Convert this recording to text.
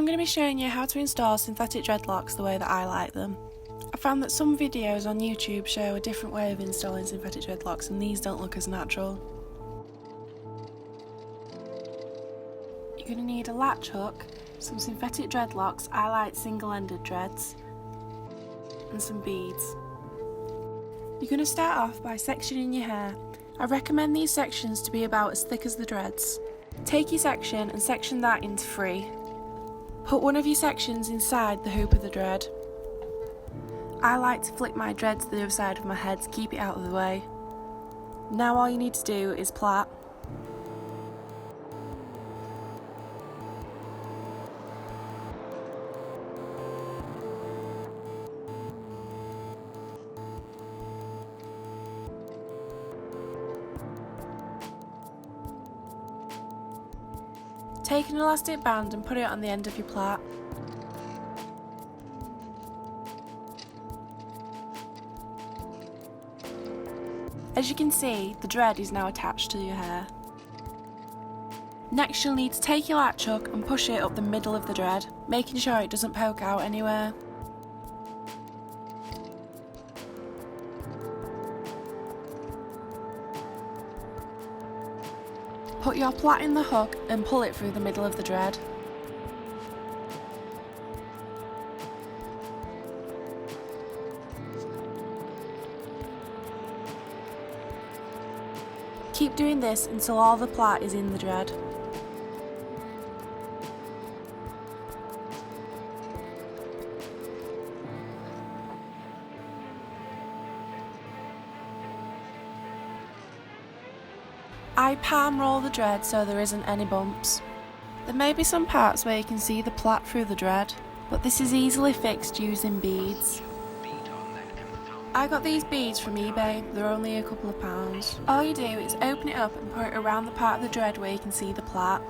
going to be showing you how to install synthetic dreadlocks the way that I like them. I found that some videos on YouTube show a different way of installing synthetic dreadlocks and these don't look as natural. You're going to need a latch hook, some synthetic dreadlocks, I like single-ended dreads, and some beads. You're going to start off by sectioning your hair. I recommend these sections to be about as thick as the dreads. Take your section and section that into 3. Put one of your sections inside the hoop of the dread. I like to flick my dread to the other side of my head to keep it out of the way. Now all you need to do is plait. Take an elastic band and put it on the end of your plait. As you can see, the dread is now attached to your hair. Next you'll need to take your latch hook and push it up the middle of the dread, making sure it doesn't poke out anywhere. Put your plait in the hook and pull it through the middle of the dread. Keep doing this until all the plait is in the dread. I palm roll the dread so there isn't any bumps. There may be some parts where you can see the plait through the dread, but this is easily fixed using beads. I got these beads from eBay, they're only a couple of pounds. All you do is open it up and put it around the part of the dread where you can see the plait.